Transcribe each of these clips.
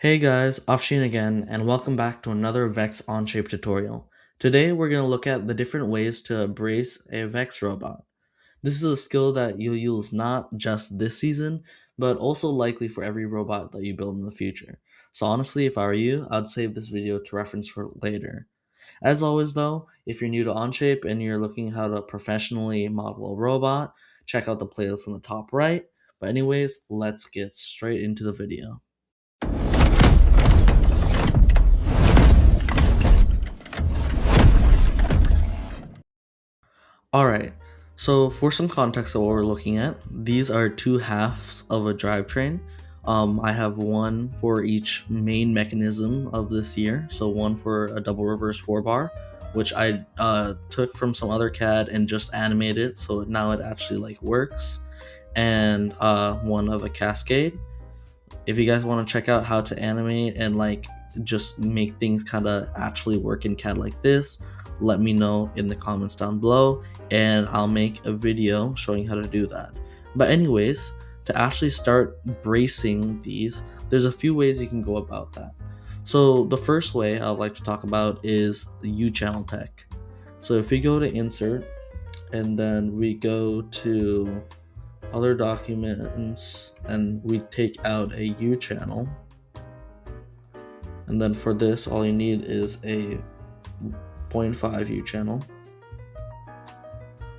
Hey guys, Afshin again, and welcome back to another VEX on-shape tutorial. Today we're going to look at the different ways to brace a VEX robot. This is a skill that you'll use not just this season, but also likely for every robot that you build in the future. So honestly, if I were you, I'd save this video to reference for later. As always though, if you're new to Onshape and you're looking how to professionally model a robot, check out the playlist on the top right. But anyways, let's get straight into the video. Alright, so for some context of what we're looking at, these are two halves of a drivetrain. I have one for each main mechanism of this year, so one for a double reverse 4-bar, which I took from some other CAD and just animated, so now it actually works, and one of a Cascade. If you guys want to check out how to animate and just make things kind of actually work in CAD like this, let me know in the comments down below and I'll make a video showing how to do that. But anyways, to actually start bracing these, there's a few ways you can go about that. So the first way I'd like to talk about is the U-channel tech. So if we go to insert and then we go to other documents and we take out a U-channel, and then for this all you need is a 0.5 U-channel,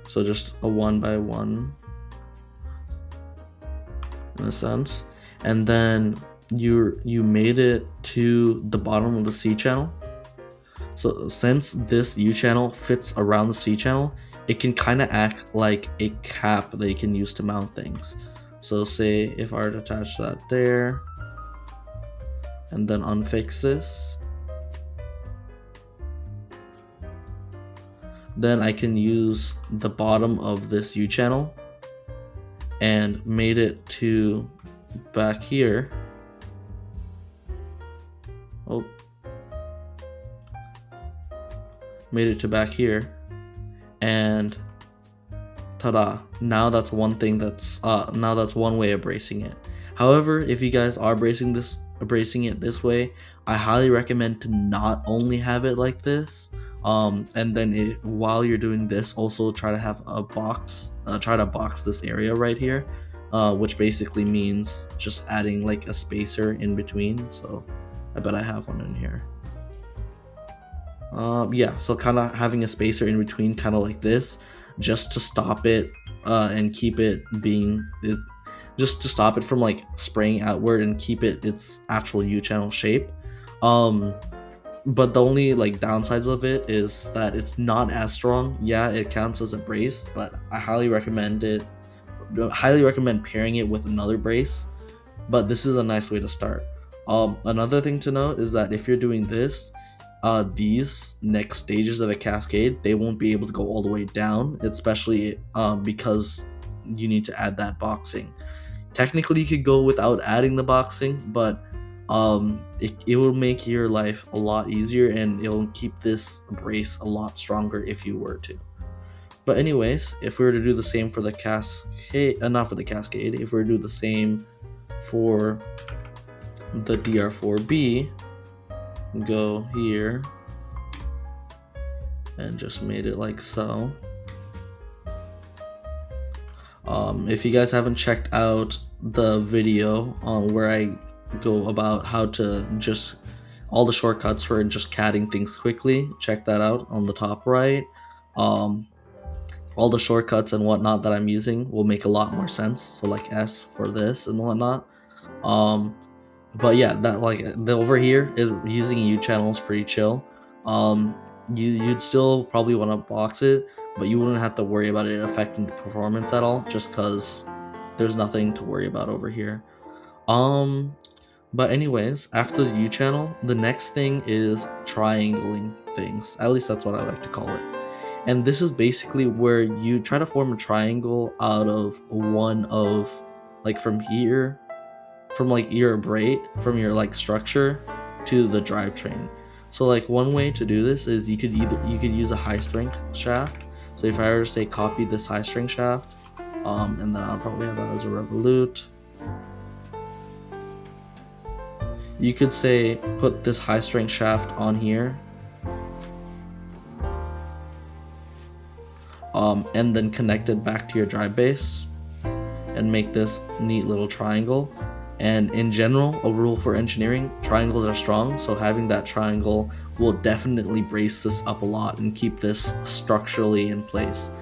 so just a 1x1 in a sense, and then you made it to the bottom of the C channel. So since this U channel fits around the C channel, it can kind of act like a cap that you can use to mount things. So say if I were to attach that there and then unfix this, then I can use the bottom of this U channel and made it to back here. Made it to back here, and ta-da, now that's one thing that's one way of bracing it. However, if you guys are bracing it this way, I highly recommend to not only have it like this, and then while you're doing this, also try to have a box, try to box this area right here, which basically means just adding a spacer in between. So I bet I have one in here. Yeah, so kind of having a spacer in between, kind of like this, just to stop it and keep it just to stop it from spraying outward and keep it its actual U-channel shape. But the only downsides of it is that it's not as strong. Yeah, it counts as a brace, but I highly recommend pairing it with another brace. But this is a nice way to start. Another thing to note is that if you're doing this, these next stages of a cascade, they won't be able to go all the way down, especially because you need to add that boxing. Technically you could go without adding the boxing, but it will make your life a lot easier and it will keep this brace a lot stronger if you were to. But anyways, if we were to do the same for the cascade, not for the cascade, if we were to do the same for the DR4B, go here and just made it like so. If you guys haven't checked out the video on where I go about how to just all the shortcuts for just CADing things quickly, check that out on the top right. All the shortcuts and whatnot that I'm using will make a lot more sense, so S for this and whatnot. But yeah, that over here is using a U-channel is pretty chill. You'd still probably want to box it, but you wouldn't have to worry about it affecting the performance at all, just because there's nothing to worry about over here. But anyways, after the U-channel, the next thing is triangling things. At least that's what I like to call it. And this is basically where you try to form a triangle out of one of from here, from your braid, from your structure to the drivetrain. So one way to do this is you could use a high strength shaft. So if I were to say copy this high strength shaft, and then I'll probably have that as a revolute. you could say put this high strength shaft on here, and then connect it back to your drive base and make this neat little triangle. And in general, a rule for engineering, triangles are strong, so having that triangle will definitely brace this up a lot and keep this structurally in place.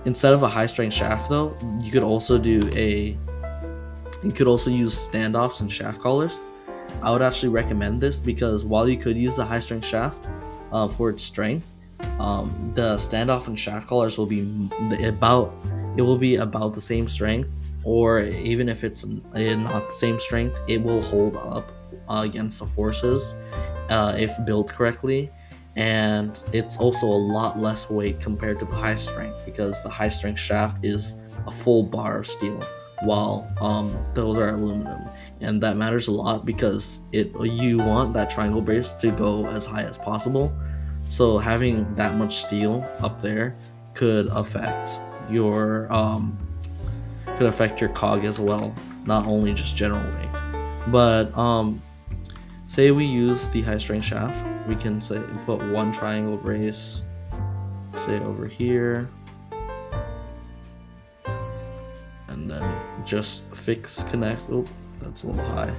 Instead of a high strength shaft though, you could also use standoffs and shaft collars. I would actually recommend this because while you could use the high strength shaft for its strength, the standoff and shaft collars will be about the same strength, or even if it's not the same strength, it will hold up against the forces if built correctly. And it's also a lot less weight compared to the high strength, because the high strength shaft is a full bar of steel, while those are aluminum, and that matters a lot because you want that triangle brace to go as high as possible. So having that much steel up there could affect your cog as well, not only just general weight. But say we use the high strength shaft, we can say put one triangle brace, say over here, and then just connect. Oh, that's a little high.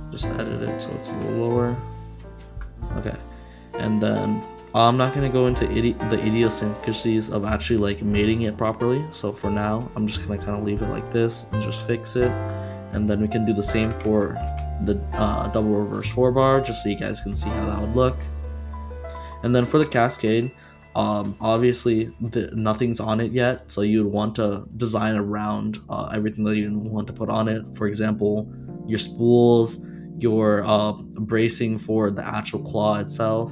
Just edit it so it's a little lower. Okay, and then I'm not gonna go into the idiosyncrasies of actually like mating it properly. So for now, I'm just gonna kind of leave it like this and just fix it. And then we can do the same for the double reverse 4-bar, just so you guys can see how that would look. And then for the Cascade, obviously nothing's on it yet, so you'd want to design around everything that you want to put on it. For example, your spools, your bracing for the actual claw itself.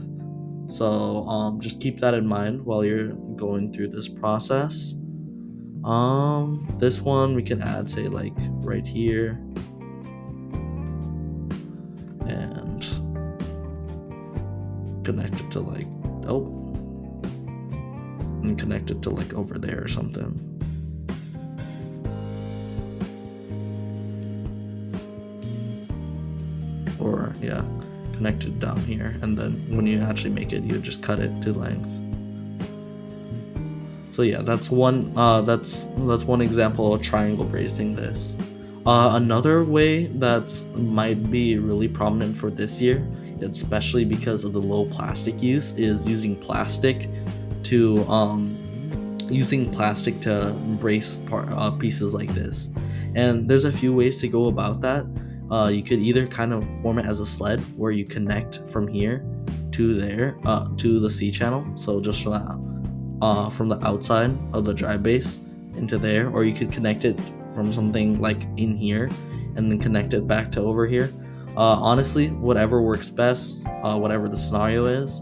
So just keep that in mind while you're going through this process. This one we can add, say, like right here, and connect it to like, and connect it to like over there or something. Or yeah, connect it down here, and then when you actually make it, you just cut it to length. So yeah, that's one example of triangle bracing this. Another way that's might be really prominent for this year, especially because of the low plastic use, is using plastic to brace pieces like this. And there's a few ways to go about that. You could either kind of form it as a sled where you connect from here to there to the C channel, so just from the outside of the drive base into there, or you could connect it from something like in here and then connect it back to over here. Honestly, whatever works best, whatever the scenario is.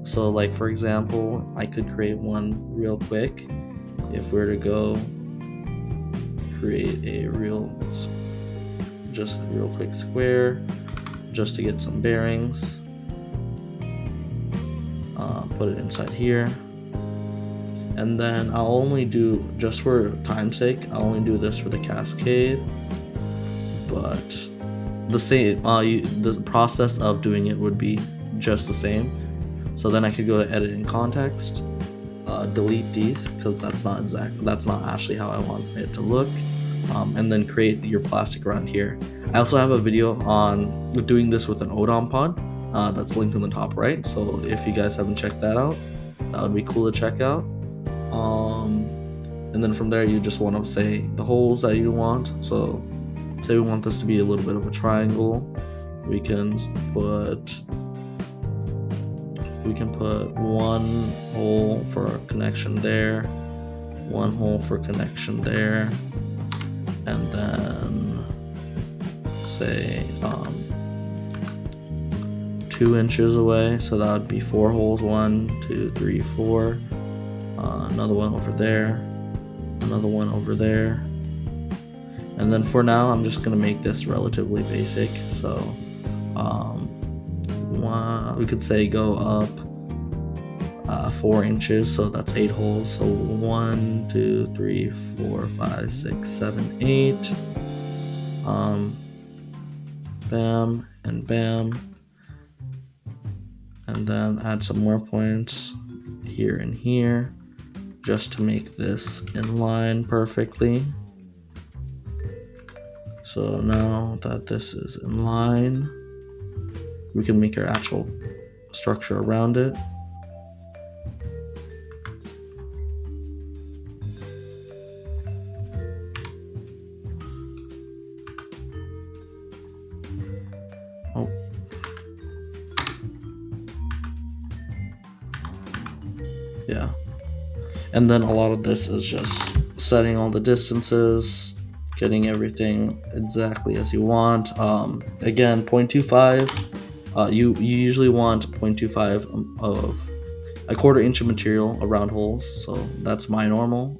So like for example, I could create one real quick. If we were to go create a real quick square just to get some bearings, put it inside here. And then I'll only do, just for time's sake, I'll only do this for the Cascade, but the same, the process of doing it would be just the same. So then I could go to edit in context, delete these because that's not actually how I want it to look, and then create your plastic around here. I also have a video on doing this with an Odom pod that's linked in the top right, so if you guys haven't checked that out, that would be cool to check out. And then from there, you just want to say the holes that you want. So say we want this to be a little bit of a triangle, we can put one hole for connection there, one hole for connection there, and then say 2 inches away, so that would be 4 holes, 1, 2, 3, 4. Another one over there, another one over there. And then for now, I'm just gonna make this relatively basic. So we could say go up 4 inches, so that's 8 holes. So 1, 2, 3, 4, 5, 6, 7, 8. Bam and bam, and then add some more points here and here just to make this in line perfectly. So now that this is in line, we can make our actual structure around it. Oh. Yeah. And then a lot of this is just setting all the distances, getting everything exactly as you want. Again, 0.25. You usually want 0.25 of a 1/4 inch of material around holes, so that's my normal.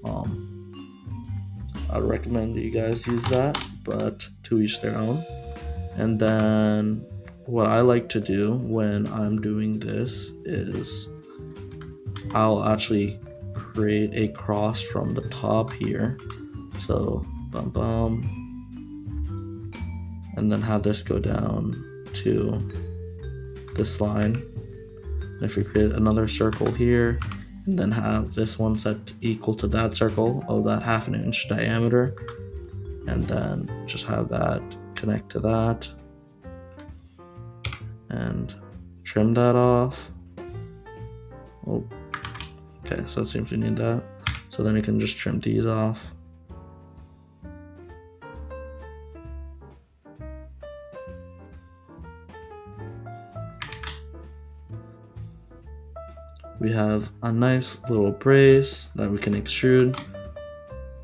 I'd recommend you guys use that, but to each their own. And then what I like to do when I'm doing this is I'll actually create a cross from the top here. So bum bum, and then have this go down to this line. And if we create another circle here, and then have this one set equal to that circle of that 1/2 inch diameter, and then just have that connect to that, and trim that off. Oh, okay, so it seems we need that. So then we can just trim these off. We have a nice little brace that we can extrude.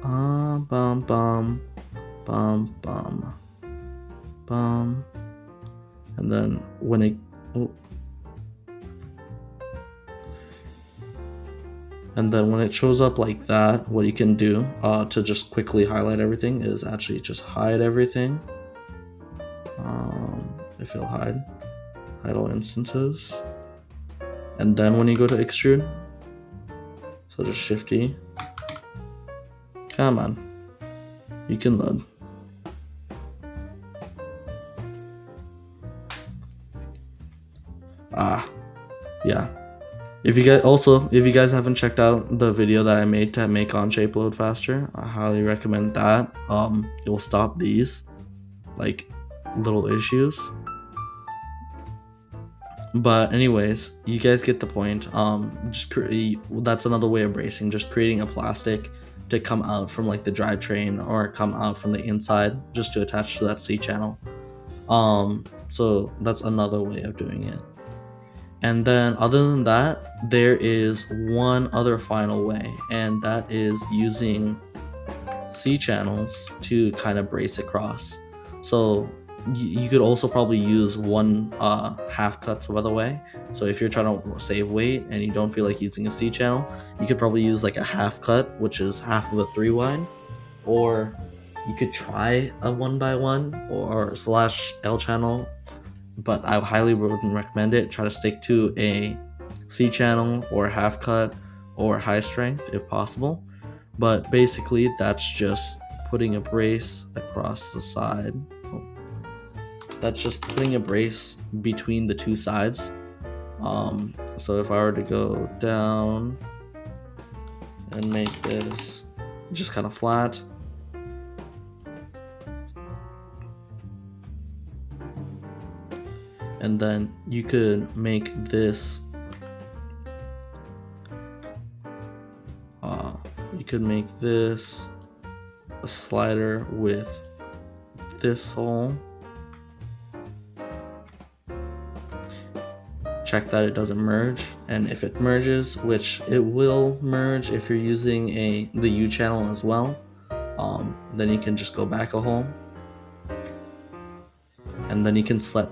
Bum bum bum bum bum. And then when it shows up like that, what you can do to just quickly highlight everything is actually just hide everything. If you'll hide all instances. And then when you go to extrude, so just Shift E. Come on, you can load. Yeah. If you guys haven't checked out the video that I made to make Onshape load faster, I highly recommend that. It will stop these like little issues. But anyways, you guys get the point. That's another way of bracing, just creating a plastic to come out from like the drivetrain or come out from the inside just to attach to that C channel. So that's another way of doing it. And then other than that, there is one other final way, and that is using C channels to kind of brace across. So you could also probably use one half cut some other way. So if you're trying to save weight and you don't feel like using a C channel, you could probably use like a half cut, which is half of a 3 wide, or you could try a 1x1 or /L channel, but I highly wouldn't recommend it. Try to stick to a C channel or half cut or high strength if possible. But basically that's just putting a brace across the side. That's just putting a brace between the two sides. So if I were to go down and make this just kind of flat, and then you could make this a slider with this hole. Check that it doesn't merge, and if it merges, which it will merge if you're using the U channel as well, then you can just go back a hole, and then you can set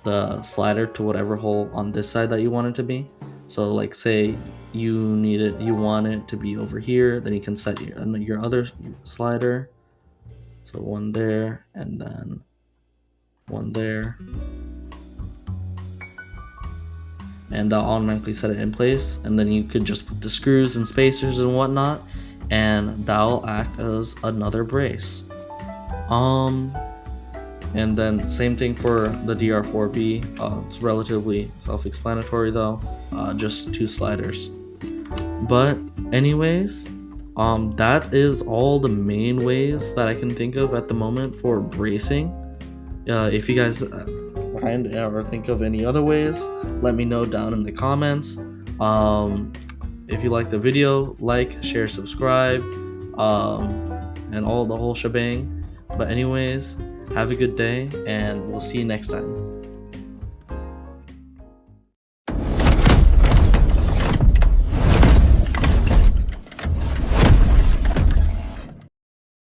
the slider to whatever hole on this side that you want it to be. So like say you want it to be over here, then you can set your other slider. So one there, and then one there. and that'll automatically set it in place, and then you could just put the screws and spacers and whatnot, and that'll act as another brace. And then same thing for the DR4B. It's relatively self-explanatory though, just 2 sliders. But anyways, that is all the main ways that I can think of at the moment for bracing. If you guys find or think of any other ways, let me know down in the comments. If you like the video, like, share, subscribe, and all the whole shebang. But anyways, have a good day, and we'll see you next time.